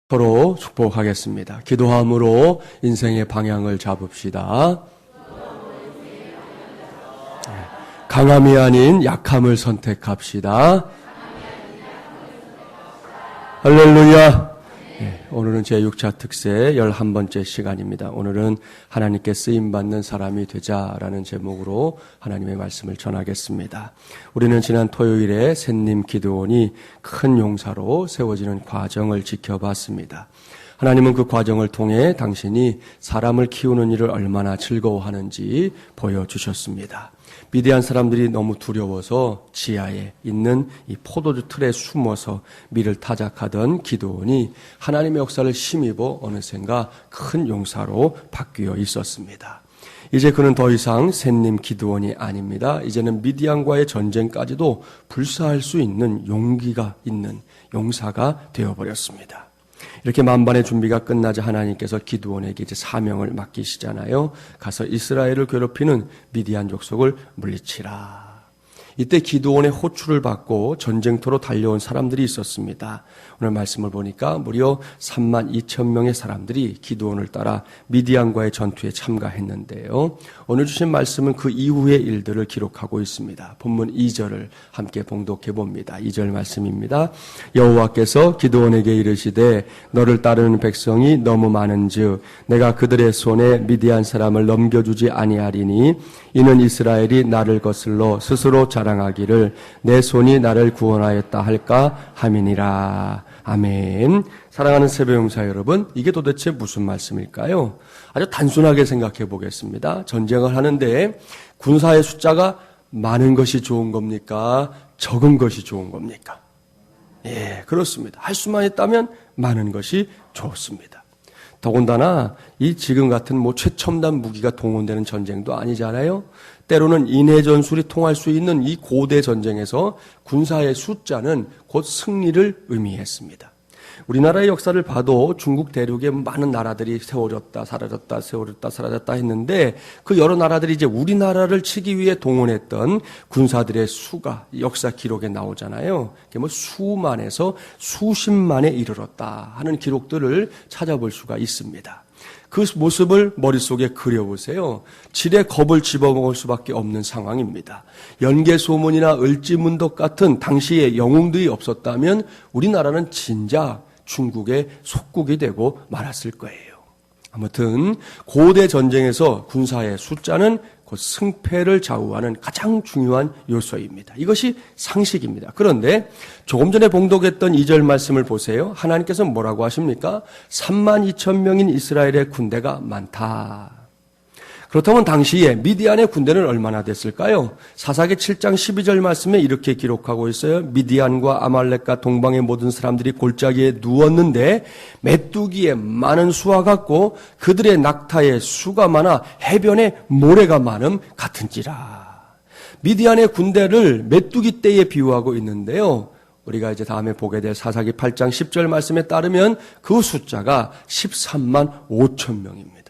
서로 축복하겠습니다. 기도함으로 인생의 방향을 잡읍시다. 강함이 아닌 약함을 선택합시다. 할렐루야. 오늘은 제6차 특세 11번째 시간입니다. 오늘은 하나님께 쓰임받는 사람이 되자라는 제목으로 하나님의 말씀을 전하겠습니다. 우리는 지난 토요일에 샌님 기드온이 큰 용사로 세워지는 과정을 지켜봤습니다. 하나님은 그 과정을 통해 당신이 사람을 키우는 일을 얼마나 즐거워하는지 보여주셨습니다. 미디안 사람들이 너무 두려워서 지하에 있는 이 포도주 틀에 숨어서 밀을 타작하던 기드온이 하나님의 역사를 힘입어 어느샌가 큰 용사로 바뀌어 있었습니다. 이제 그는 더 이상 샌님 기드온이 아닙니다. 이제는 미디안과의 전쟁까지도 불사할 수 있는 용기가 있는 용사가 되어버렸습니다. 이렇게 만반의 준비가 끝나자 하나님께서 기드온에게 이제 사명을 맡기시잖아요. 가서 이스라엘을 괴롭히는 미디안 족속을 물리치라. 이때 기드온의 호출을 받고 전쟁터로 달려온 사람들이 있었습니다. 오늘 말씀을 보니까 무려 32,000명의 사람들이 기드온을 따라 미디안과의 전투에 참가했는데요. 오늘 주신 말씀은 그 이후의 일들을 기록하고 있습니다. 본문 2절을 함께 봉독해 봅니다. 2절 말씀입니다. 여호와께서 기드온에게 이르시되 너를 따르는 백성이 너무 많은즉 내가 그들의 손에 미디안 사람을 넘겨주지 아니하리니 이는 이스라엘이 나를 거슬러 스스로 자랑하기를 내 손이 나를 구원하였다 할까 함이니라. 아멘. 사랑하는 세배용사 여러분, 이게 도대체 무슨 말씀일까요? 아주 단순하게 생각해 보겠습니다. 전쟁을 하는데 군사의 숫자가 많은 것이 좋은 겁니까? 적은 것이 좋은 겁니까? 예, 그렇습니다. 할 수만 있다면 많은 것이 좋습니다. 더군다나 이 지금 같은 최첨단 무기가 동원되는 전쟁도 아니잖아요. 때로는 인해 전술이 통할 수 있는 이 고대 전쟁에서 군사의 숫자는 곧 승리를 의미했습니다. 우리나라의 역사를 봐도 중국 대륙에 많은 나라들이 세워졌다 사라졌다 세워졌다 사라졌다 했는데 그 여러 나라들이 이제 우리나라를 치기 위해 동원했던 군사들의 수가 역사 기록에 나오잖아요. 수만에서 수십만에 이르렀다 하는 기록들을 찾아볼 수가 있습니다. 그 모습을 머릿속에 그려보세요. 질에 겁을 집어먹을 수밖에 없는 상황입니다. 연개소문이나 을지문덕 같은 당시의 영웅들이 없었다면 우리나라는 진작 중국의 속국이 되고 말았을 거예요. 아무튼 고대 전쟁에서 군사의 숫자는 곧 승패를 좌우하는 가장 중요한 요소입니다. 이것이 상식입니다. 그런데 조금 전에 봉독했던 2절 말씀을 보세요. 하나님께서 뭐라고 하십니까? 32,000명인 이스라엘의 군대가 많다. 그렇다면 당시에 미디안의 군대는 얼마나 됐을까요? 사사기 7장 12절 말씀에 이렇게 기록하고 있어요. 미디안과 아말렉과 동방의 모든 사람들이 골짜기에 누웠는데 메뚜기의 많은 수와 같고 그들의 낙타의 수가 많아 해변에 모래가 많음 같은지라. 미디안의 군대를 메뚜기 떼에 비유하고 있는데요. 우리가 이제 다음에 보게 될 사사기 8장 10절 말씀에 따르면 그 숫자가 13만 5천 명입니다.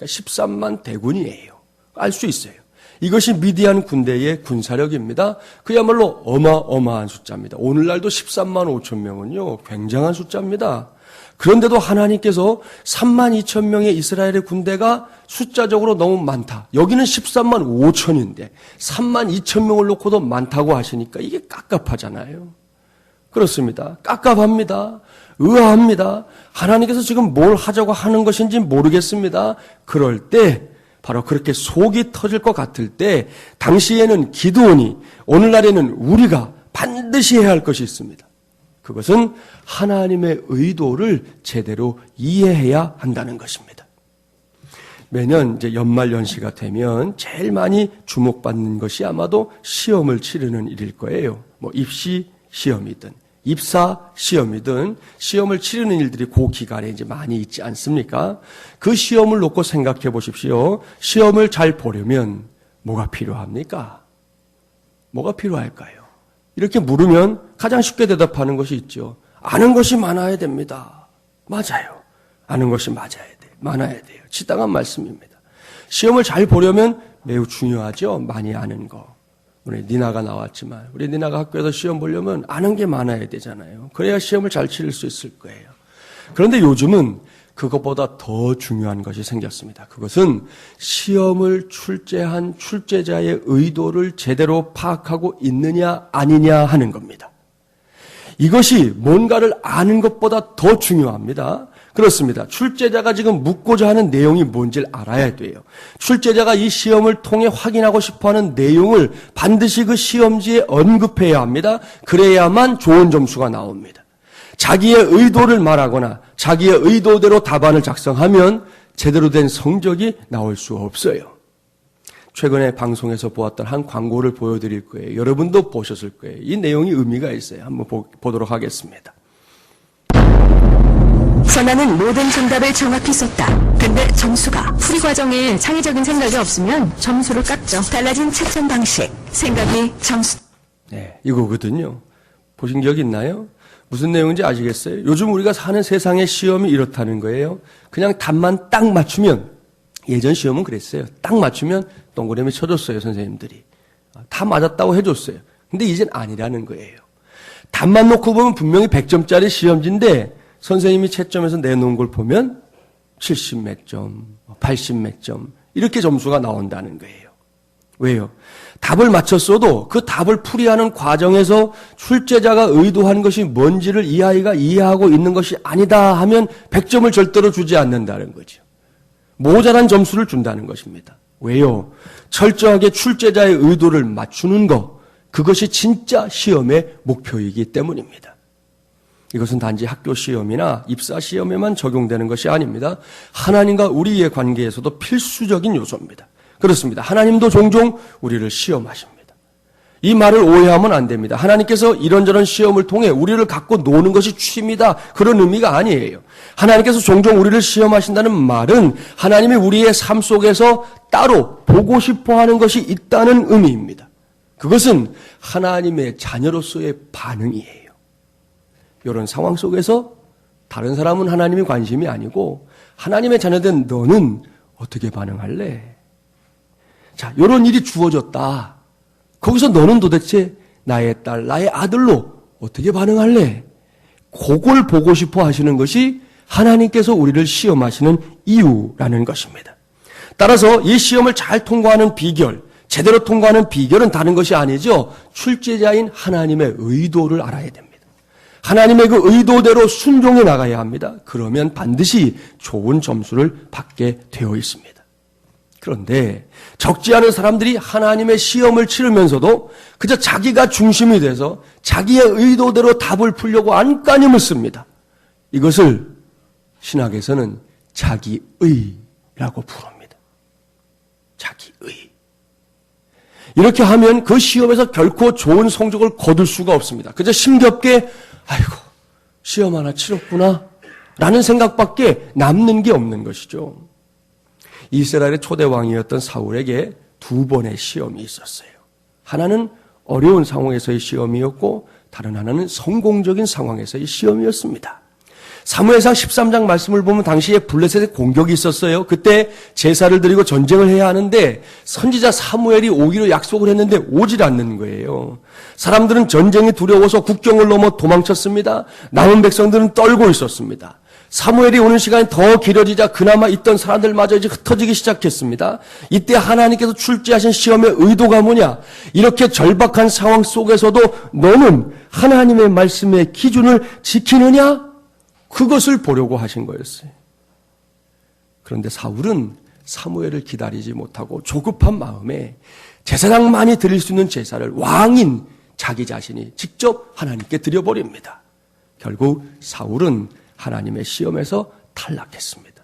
13만 대군이에요. 알 수 있어요. 이것이 미디안 군대의 군사력입니다. 그야말로 어마어마한 숫자입니다. 오늘날도 13만 5천 명은요, 굉장한 숫자입니다. 그런데도 하나님께서 3만 2천 명의 이스라엘의 군대가 숫자적으로 너무 많다. 여기는 13만 5천인데 3만 2천 명을 놓고도 많다고 하시니까 이게 깝깝하잖아요. 그렇습니다. 깝깝합니다. 의아합니다. 하나님께서 지금 뭘 하자고 하는 것인지 모르겠습니다. 그럴 때 바로 그렇게 속이 터질 것 같을 때 당시에는 기드온이 오늘날에는 우리가 반드시 해야 할 것이 있습니다. 그것은 하나님의 의도를 제대로 이해해야 한다는 것입니다. 매년 이제 연말 연시가 되면 제일 많이 주목받는 것이 아마도 시험을 치르는 일일 거예요. 입시 시험이든 입사 시험이든 시험을 치르는 일들이 그 기간에 이제 많이 있지 않습니까? 그 시험을 놓고 생각해 보십시오. 시험을 잘 보려면 뭐가 필요합니까? 뭐가 필요할까요? 이렇게 물으면 가장 쉽게 대답하는 것이 있죠. 아는 것이 많아야 됩니다. 맞아요. 아는 것이 많아야 돼요. 지당한 말씀입니다. 시험을 잘 보려면 매우 중요하죠. 많이 아는 거. 우리 니나가 나왔지만 우리 니나가 학교에서 시험 보려면 아는 게 많아야 되잖아요. 그래야 시험을 잘 치를 수 있을 거예요. 그런데 요즘은 그것보다 더 중요한 것이 생겼습니다. 그것은 시험을 출제한 출제자의 의도를 제대로 파악하고 있느냐 아니냐 하는 겁니다. 이것이 뭔가를 아는 것보다 더 중요합니다. 그렇습니다. 출제자가 지금 묻고자 하는 내용이 뭔지를 알아야 돼요. 출제자가 이 시험을 통해 확인하고 싶어하는 내용을 반드시 그 시험지에 언급해야 합니다. 그래야만 좋은 점수가 나옵니다. 자기의 의도를 말하거나 자기의 의도대로 답안을 작성하면 제대로 된 성적이 나올 수 없어요. 최근에 방송에서 보았던 한 광고를 보여드릴 거예요. 여러분도 보셨을 거예요. 이 내용이 의미가 있어요. 한번 보도록 하겠습니다. 선아는 모든 정답을 정확히 썼다. 근데 점수가 풀이 과정에 창의적인 생각이 없으면 점수를 깎죠. 달라진 채점 방식, 생각이 점수. 네, 이거거든요. 보신 적 있나요? 무슨 내용인지 아시겠어요? 요즘 우리가 사는 세상의 시험이 이렇다는 거예요. 그냥 답만 딱 맞추면, 예전 시험은 그랬어요. 딱 맞추면 동그라미 쳐줬어요, 선생님들이. 다 맞았다고 해줬어요. 근데 이젠 아니라는 거예요. 답만 놓고 보면 분명히 100점짜리 시험지인데 선생님이 채점에서 내놓은 걸 보면 70 몇 점, 80 몇 점 이렇게 점수가 나온다는 거예요. 왜요? 답을 맞췄어도 그 답을 풀이하는 과정에서 출제자가 의도한 것이 뭔지를 이 아이가 이해하고 있는 것이 아니다 하면 100점을 절대로 주지 않는다는 거죠. 모자란 점수를 준다는 것입니다. 왜요? 철저하게 출제자의 의도를 맞추는 것, 그것이 진짜 시험의 목표이기 때문입니다. 이것은 단지 학교 시험이나 입사 시험에만 적용되는 것이 아닙니다. 하나님과 우리의 관계에서도 필수적인 요소입니다. 그렇습니다. 하나님도 종종 우리를 시험하십니다. 이 말을 오해하면 안 됩니다. 하나님께서 이런저런 시험을 통해 우리를 갖고 노는 것이 취미다. 그런 의미가 아니에요. 하나님께서 종종 우리를 시험하신다는 말은 하나님이 우리의 삶 속에서 따로 보고 싶어 하는 것이 있다는 의미입니다. 그것은 하나님의 자녀로서의 반응이에요. 이런 상황 속에서 다른 사람은 하나님이 관심이 아니고 하나님의 자녀된 너는 어떻게 반응할래? 자, 이런 일이 주어졌다. 거기서 너는 도대체 나의 딸, 나의 아들로 어떻게 반응할래? 그걸 보고 싶어 하시는 것이 하나님께서 우리를 시험하시는 이유라는 것입니다. 따라서 이 시험을 잘 통과하는 비결, 제대로 통과하는 비결은 다른 것이 아니죠. 출제자인 하나님의 의도를 알아야 됩니다. 하나님의 그 의도대로 순종해 나가야 합니다. 그러면 반드시 좋은 점수를 받게 되어 있습니다. 그런데 적지 않은 사람들이 하나님의 시험을 치르면서도 그저 자기가 중심이 돼서 자기의 의도대로 답을 풀려고 안간힘을 씁니다. 이것을 신학에서는 자기의라고 부릅니다. 자기의. 이렇게 하면 그 시험에서 결코 좋은 성적을 거둘 수가 없습니다. 그저 심겹게 아이고 시험 하나 치렀구나 라는 생각밖에 남는 게 없는 것이죠. 이스라엘의 초대 왕이었던 사울에게 두 번의 시험이 있었어요. 하나는 어려운 상황에서의 시험이었고 다른 하나는 성공적인 상황에서의 시험이었습니다. 사무엘상 13장 말씀을 보면 당시에 블레셋의 공격이 있었어요. 그때 제사를 드리고 전쟁을 해야 하는데 선지자 사무엘이 오기로 약속을 했는데 오질 않는 거예요. 사람들은 전쟁이 두려워서 국경을 넘어 도망쳤습니다. 남은 백성들은 떨고 있었습니다. 사무엘이 오는 시간이 더 길어지자 그나마 있던 사람들마저 이제 흩어지기 시작했습니다. 이때 하나님께서 출제하신 시험의 의도가 뭐냐? 이렇게 절박한 상황 속에서도 너는 하나님의 말씀의 기준을 지키느냐? 그것을 보려고 하신 거였어요. 그런데 사울은 사무엘을 기다리지 못하고 조급한 마음에 제사장만이 드릴 수 있는 제사를 왕인 자기 자신이 직접 하나님께 드려버립니다. 결국 사울은 하나님의 시험에서 탈락했습니다.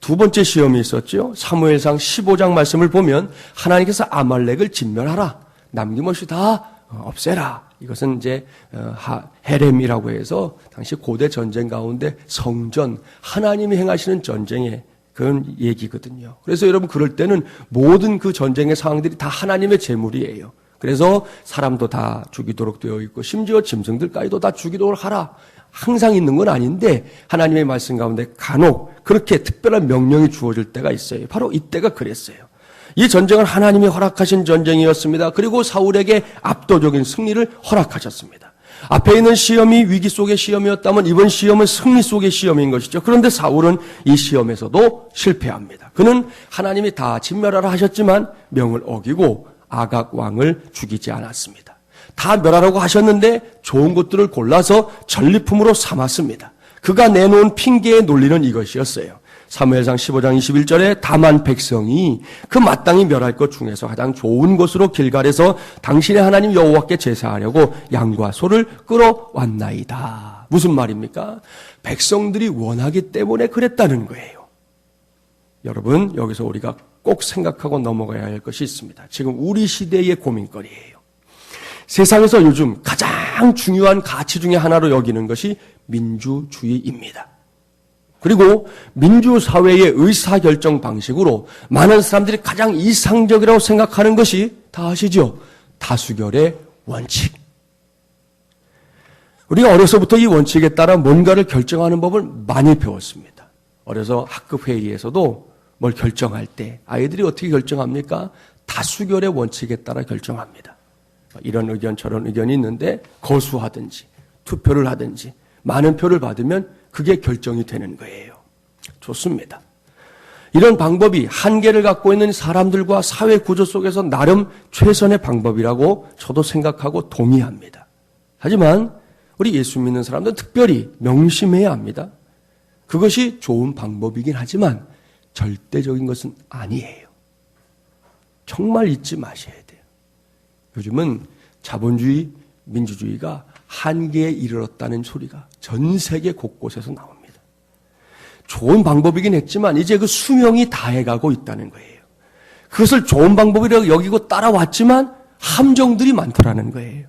두 번째 시험이 있었죠. 사무엘상 15장 말씀을 보면 하나님께서 아말렉을 진멸하라. 남김없이 다 없애라. 이것은 이제 헤렘이라고 해서 당시 고대 전쟁 가운데 성전, 하나님이 행하시는 전쟁의 그런 얘기거든요. 그래서 여러분 그럴 때는 모든 그 전쟁의 상황들이 다 하나님의 제물이에요. 그래서 사람도 다 죽이도록 되어 있고 심지어 짐승들까지도 다 죽이도록 하라. 항상 있는 건 아닌데 하나님의 말씀 가운데 간혹 그렇게 특별한 명령이 주어질 때가 있어요. 바로 이때가 그랬어요. 이 전쟁은 하나님이 허락하신 전쟁이었습니다. 그리고 사울에게 압도적인 승리를 허락하셨습니다. 앞에 있는 시험이 위기 속의 시험이었다면 이번 시험은 승리 속의 시험인 것이죠. 그런데 사울은 이 시험에서도 실패합니다. 그는 하나님이 다 진멸하라 하셨지만 명을 어기고 아각 왕을 죽이지 않았습니다. 다 멸하라고 하셨는데 좋은 것들을 골라서 전리품으로 삼았습니다. 그가 내놓은 핑계의 논리는 이것이었어요. 사무엘상 15장 21절에 다만 백성이 그 마땅히 멸할 것 중에서 가장 좋은 것으로 길갈에서 당신의 하나님 여호와께 제사하려고 양과 소를 끌어왔나이다. 무슨 말입니까? 백성들이 원하기 때문에 그랬다는 거예요. 여러분, 여기서 우리가 꼭 생각하고 넘어가야 할 것이 있습니다. 지금 우리 시대의 고민거리예요. 세상에서 요즘 가장 중요한 가치 중에 하나로 여기는 것이 민주주의입니다. 그리고 민주사회의 의사결정 방식으로 많은 사람들이 가장 이상적이라고 생각하는 것이 다 아시죠? 다수결의 원칙. 우리가 어려서부터 이 원칙에 따라 뭔가를 결정하는 법을 많이 배웠습니다. 어려서 학급 회의에서도 뭘 결정할 때 아이들이 어떻게 결정합니까? 다수결의 원칙에 따라 결정합니다. 이런 의견 저런 의견이 있는데 거수하든지 투표를 하든지 많은 표를 받으면 그게 결정이 되는 거예요. 좋습니다. 이런 방법이 한계를 갖고 있는 사람들과 사회 구조 속에서 나름 최선의 방법이라고 저도 생각하고 동의합니다. 하지만 우리 예수 믿는 사람들은 특별히 명심해야 합니다. 그것이 좋은 방법이긴 하지만 절대적인 것은 아니에요. 정말 잊지 마셔야 돼요. 요즘은 자본주의, 민주주의가 한계에 이르렀다는 소리가 전 세계 곳곳에서 나옵니다. 좋은 방법이긴 했지만 이제 그 수명이 다해가고 있다는 거예요. 그것을 좋은 방법이라고 여기고 따라왔지만 함정들이 많더라는 거예요.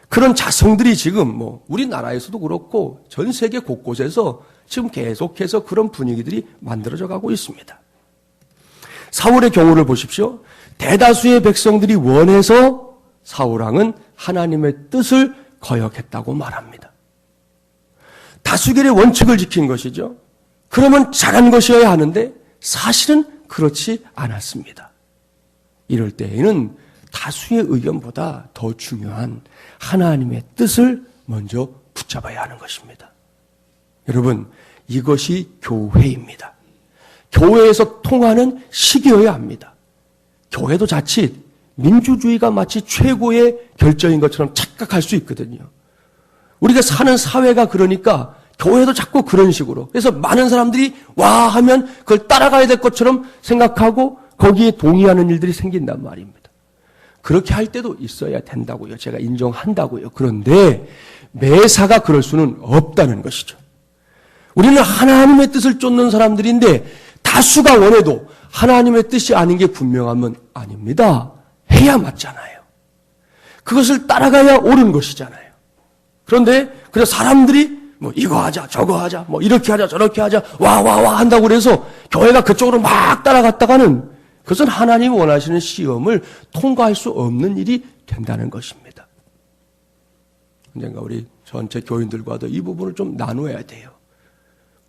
그런 자성들이 지금 우리나라에서도 그렇고 전 세계 곳곳에서 지금 계속해서 그런 분위기들이 만들어져 가고 있습니다. 사울의 경우를 보십시오. 대다수의 백성들이 원해서 사울왕은 하나님의 뜻을 거역했다고 말합니다. 다수결의 원칙을 지킨 것이죠. 그러면 잘한 것이어야 하는데 사실은 그렇지 않았습니다. 이럴 때에는 다수의 의견보다 더 중요한 하나님의 뜻을 먼저 붙잡아야 하는 것입니다. 여러분, 이것이 교회입니다. 교회에서 통하는 시기여야 합니다. 교회도 자칫 민주주의가 마치 최고의 결정인 것처럼 착각할 수 있거든요. 우리가 사는 사회가 그러니까 교회도 자꾸 그런 식으로. 그래서 많은 사람들이 와 하면 그걸 따라가야 될 것처럼 생각하고 거기에 동의하는 일들이 생긴단 말입니다. 그렇게 할 때도 있어야 된다고요. 제가 인정한다고요. 그런데 매사가 그럴 수는 없다는 것이죠. 우리는 하나님의 뜻을 쫓는 사람들인데 다수가 원해도 하나님의 뜻이 아닌 게 분명하면 아닙니다. 해야 맞잖아요. 그것을 따라가야 옳은 것이잖아요. 그런데 그래서 사람들이 이거 하자 저거 하자 이렇게 하자 저렇게 하자 와 한다고 그래서 교회가 그쪽으로 막 따라갔다가는 그것은 하나님이 원하시는 시험을 통과할 수 없는 일이 된다는 것입니다. 언젠가 우리 전체 교인들과도 이 부분을 좀 나눠야 돼요.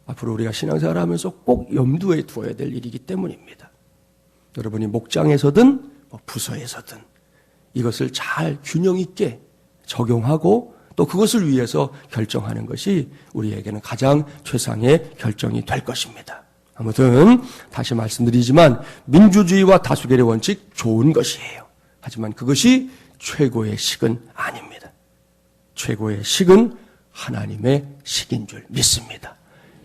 앞으로 우리가 신앙생활을 하면서 꼭 염두에 두어야 될 일이기 때문입니다. 여러분이 목장에서든 부서에서든 이것을 잘 균형 있게 적용하고 또 그것을 위해서 결정하는 것이 우리에게는 가장 최상의 결정이 될 것입니다. 아무튼 다시 말씀드리지만 민주주의와 다수결의 원칙 좋은 것이에요. 하지만 그것이 최고의 식은 아닙니다. 최고의 식은 하나님의 식인 줄 믿습니다.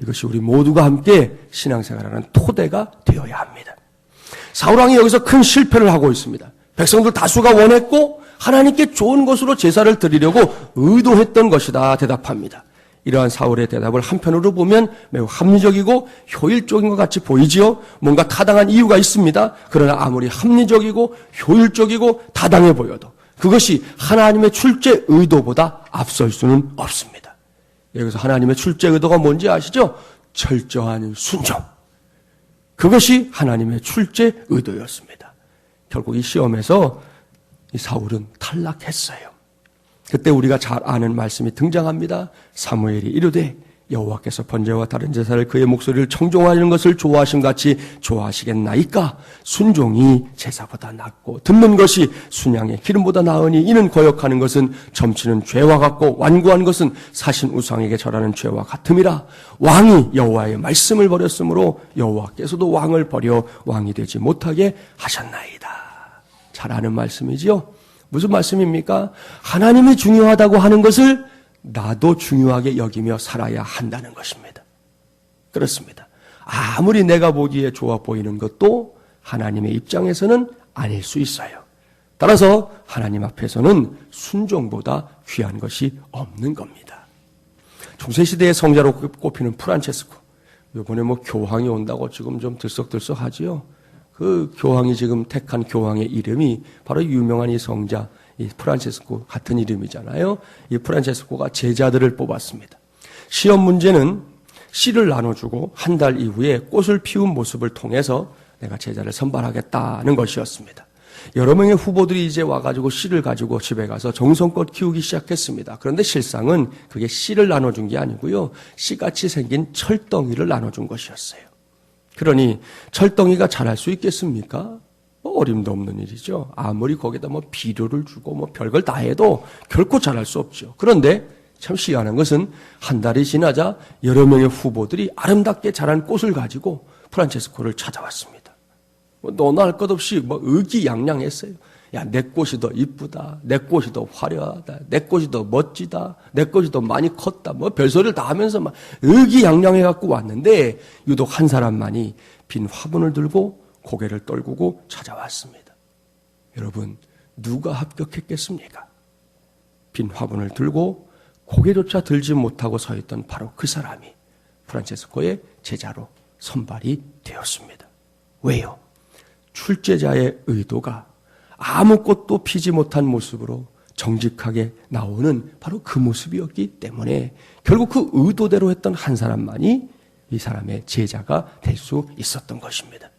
이것이 우리 모두가 함께 신앙생활하는 토대가 되어야 합니다. 사울왕이 여기서 큰 실패를 하고 있습니다. 백성들 다수가 원했고 하나님께 좋은 것으로 제사를 드리려고 의도했던 것이다 대답합니다. 이러한 사울의 대답을 한편으로 보면 매우 합리적이고 효율적인 것 같이 보이지요. 뭔가 타당한 이유가 있습니다. 그러나 아무리 합리적이고 효율적이고 타당해 보여도 그것이 하나님의 출제 의도보다 앞설 수는 없습니다. 여기서 하나님의 출제 의도가 뭔지 아시죠? 철저한 순종. 그것이 하나님의 출제 의도였습니다. 결국 이 시험에서 이 사울은 탈락했어요. 그때 우리가 잘 아는 말씀이 등장합니다. 사무엘이 이르되 여호와께서 번제와 다른 제사를 그의 목소리를 청종하는 것을 좋아하심 같이 좋아하시겠나이까? 순종이 제사보다 낫고 듣는 것이 순양의 기름보다 나으니 이는 거역하는 것은 점치는 죄와 같고 완고한 것은 사신 우상에게 절하는 죄와 같음이라. 왕이 여호와의 말씀을 버렸으므로 여호와께서도 왕을 버려 왕이 되지 못하게 하셨나이다. 잘 아는 말씀이지요. 무슨 말씀입니까? 하나님이 중요하다고 하는 것을 나도 중요하게 여기며 살아야 한다는 것입니다. 그렇습니다. 아무리 내가 보기에 좋아 보이는 것도 하나님의 입장에서는 아닐 수 있어요. 따라서 하나님 앞에서는 순종보다 귀한 것이 없는 겁니다. 중세시대의 성자로 꼽히는 프란체스코. 이번에 교황이 온다고 지금 좀 들썩들썩하지요. 그 교황이 지금 택한 교황의 이름이 바로 유명한 이 성자, 이 프란체스코 같은 이름이잖아요. 이 프란체스코가 제자들을 뽑았습니다. 시험 문제는 씨를 나눠주고 한 달 이후에 꽃을 피운 모습을 통해서 내가 제자를 선발하겠다는 것이었습니다. 여러 명의 후보들이 이제 와가지고 씨를 가지고 집에 가서 정성껏 키우기 시작했습니다. 그런데 실상은 그게 씨를 나눠준 게 아니고요. 씨같이 생긴 철덩이를 나눠준 것이었어요. 그러니 철덩이가 자랄 수 있겠습니까? 어림도 없는 일이죠. 아무리 거기다 비료를 주고 별걸 다 해도 결코 자랄 수 없죠. 그런데 참 희한한 것은 한 달이 지나자 여러 명의 후보들이 아름답게 자란 꽃을 가지고 프란체스코를 찾아왔습니다. 너나 할 것 없이 의기양양했어요. 야, 내 꽃이 더 이쁘다. 내 꽃이 더 화려하다. 내 꽃이 더 멋지다. 내 꽃이 더 많이 컸다. 별소리를 다 하면서 의기양양해갖고 왔는데 유독 한 사람만이 빈 화분을 들고 고개를 떨구고 찾아왔습니다. 여러분, 누가 합격했겠습니까? 빈 화분을 들고 고개조차 들지 못하고 서 있던 바로 그 사람이 프란체스코의 제자로 선발이 되었습니다. 왜요? 출제자의 의도가 아무것도 피지 못한 모습으로 정직하게 나오는 바로 그 모습이었기 때문에 결국 그 의도대로 했던 한 사람만이 이 사람의 제자가 될 수 있었던 것입니다.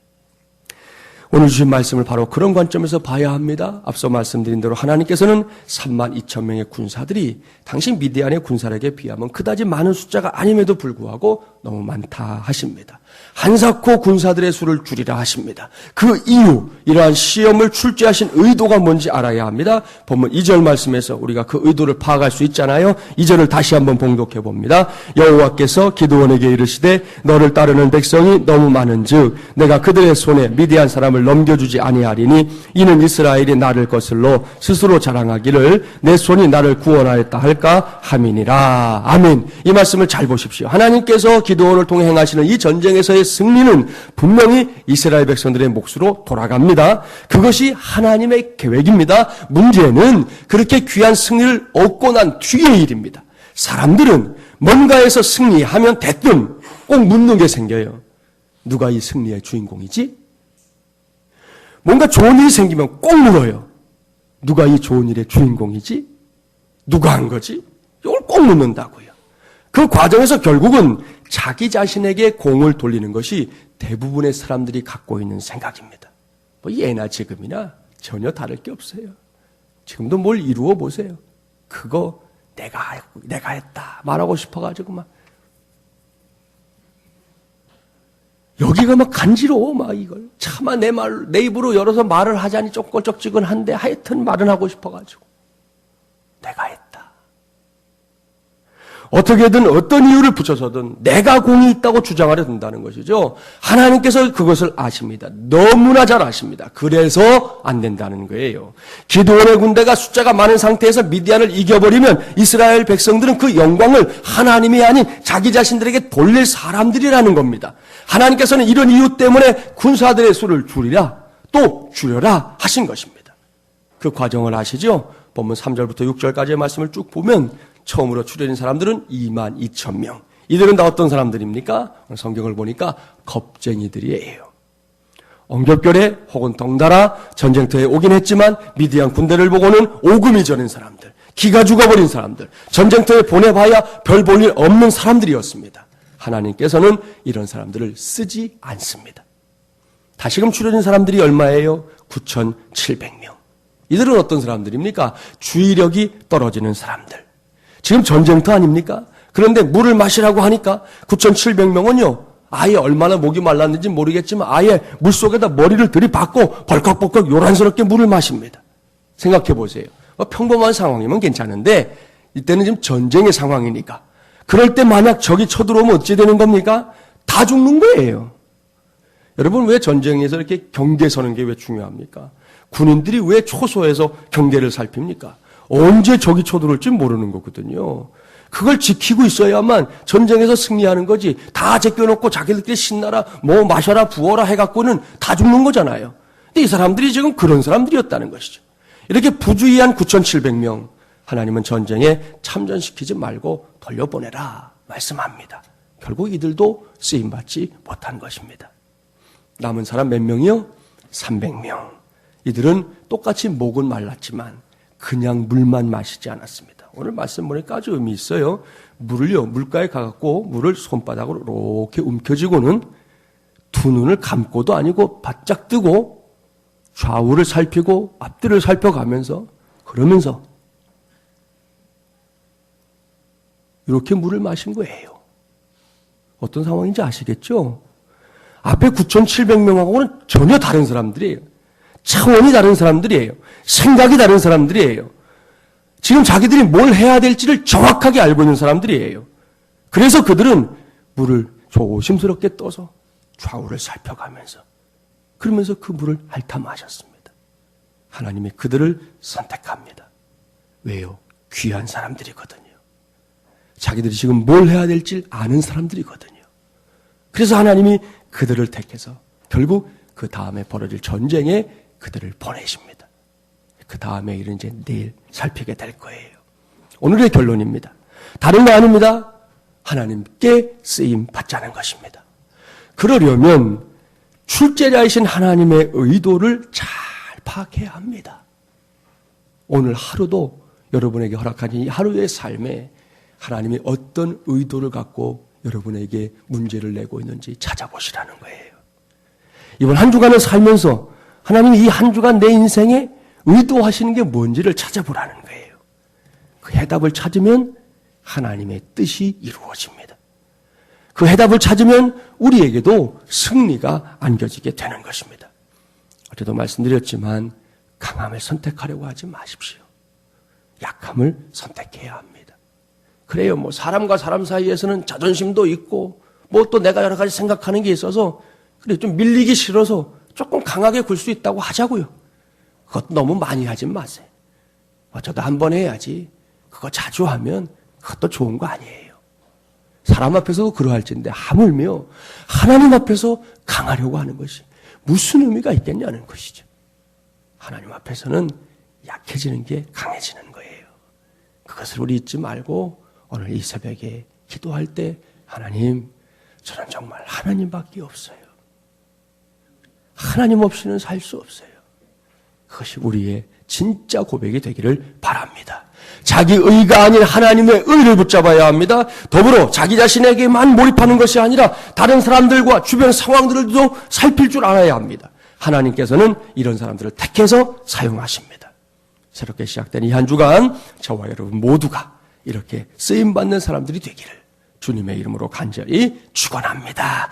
오늘 주신 말씀을 바로 그런 관점에서 봐야 합니다. 앞서 말씀드린 대로 하나님께서는 32,000명의 군사들이 당시 미디안의 군사력에 비하면 그다지 많은 숫자가 아님에도 불구하고 너무 많다 하십니다. 한사코 군사들의 수를 줄이라 하십니다. 그 이유, 이러한 시험을 출제하신 의도가 뭔지 알아야 합니다. 본문 2절 말씀에서 우리가 그 의도를 파악할 수 있잖아요. 2절을 다시 한번 봉독해 봅니다. 여호와께서 기드온에게 이르시되 너를 따르는 백성이 너무 많은즉 내가 그들의 손에 미디안 사람을 넘겨주지 아니하리니 이는 이스라엘이 나를 거슬러 스스로 자랑하기를 내 손이 나를 구원하였다 할까 함이니라. 아멘. 이 말씀을 잘 보십시오. 하나님께서 기드온을 통해 행하시는 이 전쟁에서의 승리는 분명히 이스라엘 백성들의 몫으로 돌아갑니다. 그것이 하나님의 계획입니다. 문제는 그렇게 귀한 승리를 얻고 난 뒤의 일입니다. 사람들은 뭔가에서 승리하면 됐든 꼭 묻는 게 생겨요. 누가 이 승리의 주인공이지? 뭔가 좋은 일이 생기면 꼭 물어요. 누가 이 좋은 일의 주인공이지? 누가 한 거지? 이걸 꼭 묻는다고요. 그 과정에서 결국은 자기 자신에게 공을 돌리는 것이 대부분의 사람들이 갖고 있는 생각입니다. 예나 지금이나 전혀 다를 게 없어요. 지금도 뭘 이루어 보세요. 그거 내가 했다 말하고 싶어가지고 여기가 간지러워 이걸 차마 내 입으로 열어서 말을 하자니 좀 껄쩍지근한데 하여튼 말은 하고 싶어가지고 내가 했다. 어떻게든 어떤 이유를 붙여서든 내가 공이 있다고 주장하려 든다는 것이죠. 하나님께서 그것을 아십니다. 너무나 잘 아십니다. 그래서 안 된다는 거예요. 기드온의 군대가 숫자가 많은 상태에서 미디안을 이겨버리면 이스라엘 백성들은 그 영광을 하나님이 아닌 자기 자신들에게 돌릴 사람들이라는 겁니다. 하나님께서는 이런 이유 때문에 군사들의 수를 줄이라 또 줄여라 하신 것입니다. 그 과정을 아시죠? 본문 3절부터 6절까지의 말씀을 쭉 보면 처음으로 출애린 사람들은 22,000명. 이들은 다 어떤 사람들입니까? 성경을 보니까 겁쟁이들이에요. 엉겹결에 혹은 덩달아 전쟁터에 오긴 했지만 미디안 군대를 보고는 오금이 저린 사람들, 기가 죽어버린 사람들, 전쟁터에 보내봐야 별 볼 일 없는 사람들이었습니다. 하나님께서는 이런 사람들을 쓰지 않습니다. 다시금 출애린 사람들이 얼마예요? 9,700명. 이들은 어떤 사람들입니까? 주의력이 떨어지는 사람들. 지금 전쟁터 아닙니까? 그런데 물을 마시라고 하니까 9,700명은요, 아예 얼마나 목이 말랐는지 모르겠지만 아예 물속에다 머리를 들이받고 벌컥벌컥 요란스럽게 물을 마십니다. 생각해 보세요. 평범한 상황이면 괜찮은데 이때는 지금 전쟁의 상황이니까 그럴 때 만약 적이 쳐들어오면 어찌 되는 겁니까? 다 죽는 거예요. 여러분, 왜 전쟁에서 이렇게 경계 서는 게 왜 중요합니까? 군인들이 왜 초소에서 경계를 살핍니까? 언제 적이 쳐들어올지 모르는 거거든요. 그걸 지키고 있어야만 전쟁에서 승리하는 거지. 다 제껴놓고 자기들끼리 신나라, 뭐 마셔라, 부어라 해갖고는 다 죽는 거잖아요. 근데 이 사람들이 지금 그런 사람들이었다는 것이죠. 이렇게 부주의한 9,700명, 하나님은 전쟁에 참전시키지 말고 돌려보내라 말씀합니다. 결국 이들도 쓰임받지 못한 것입니다. 남은 사람 몇 명이요? 300명. 이들은 똑같이 목은 말랐지만 그냥 물만 마시지 않았습니다. 오늘 말씀 보니까 아주 의미 있어요. 물을요, 물가에 가갖고 물을 손바닥으로 이렇게 움켜쥐고는 두 눈을 감고도 아니고 바짝 뜨고 좌우를 살피고 앞뒤를 살펴가면서 그러면서 이렇게 물을 마신 거예요. 어떤 상황인지 아시겠죠? 앞에 9,700명하고는 전혀 다른 사람들이에요. 차원이 다른 사람들이에요. 생각이 다른 사람들이에요. 지금 자기들이 뭘 해야 될지를 정확하게 알고 있는 사람들이에요. 그래서 그들은 물을 조심스럽게 떠서 좌우를 살펴가면서 그러면서 그 물을 핥아 마셨습니다. 하나님이 그들을 선택합니다. 왜요? 귀한 사람들이거든요. 자기들이 지금 뭘 해야 될지 아는 사람들이거든요. 그래서 하나님이 그들을 택해서 결국 그 다음에 벌어질 전쟁에 그들을 보내십니다. 그 다음에 일은 이제 내일 살피게 될 거예요. 오늘의 결론입니다. 다른 거 아닙니다. 하나님께 쓰임 받자는 것입니다. 그러려면 출제자이신 하나님의 의도를 잘 파악해야 합니다. 오늘 하루도 여러분에게 허락한 이 하루의 삶에 하나님이 어떤 의도를 갖고 여러분에게 문제를 내고 있는지 찾아보시라는 거예요. 이번 한 주간을 살면서 하나님이 이 한 주간 내 인생에 의도하시는 게 뭔지를 찾아보라는 거예요. 그 해답을 찾으면 하나님의 뜻이 이루어집니다. 그 해답을 찾으면 우리에게도 승리가 안겨지게 되는 것입니다. 어제도 말씀드렸지만 강함을 선택하려고 하지 마십시오. 약함을 선택해야 합니다. 그래요. 뭐 사람과 사람 사이에서는 자존심도 있고 뭐 또 내가 여러 가지 생각하는 게 있어서 그래 좀 밀리기 싫어서 조금 강하게 굴 수 있다고 하자고요. 그것도 너무 많이 하지 마세요. 저도 한 번 해야지. 그거 자주 하면 그것도 좋은 거 아니에요. 사람 앞에서도 그러할진데 하물며 하나님 앞에서 강하려고 하는 것이 무슨 의미가 있겠냐는 것이죠. 하나님 앞에서는 약해지는 게 강해지는 거예요. 그것을 우리 잊지 말고 오늘 이 새벽에 기도할 때 하나님, 저는 정말 하나님밖에 없어요. 하나님 없이는 살 수 없어요. 그것이 우리의 진짜 고백이 되기를 바랍니다. 자기 의가 아닌 하나님의 의를 붙잡아야 합니다. 더불어 자기 자신에게만 몰입하는 것이 아니라 다른 사람들과 주변 상황들도 살필 줄 알아야 합니다. 하나님께서는 이런 사람들을 택해서 사용하십니다. 새롭게 시작된 이 한 주간 저와 여러분 모두가 이렇게 쓰임받는 사람들이 되기를 주님의 이름으로 간절히 축원합니다.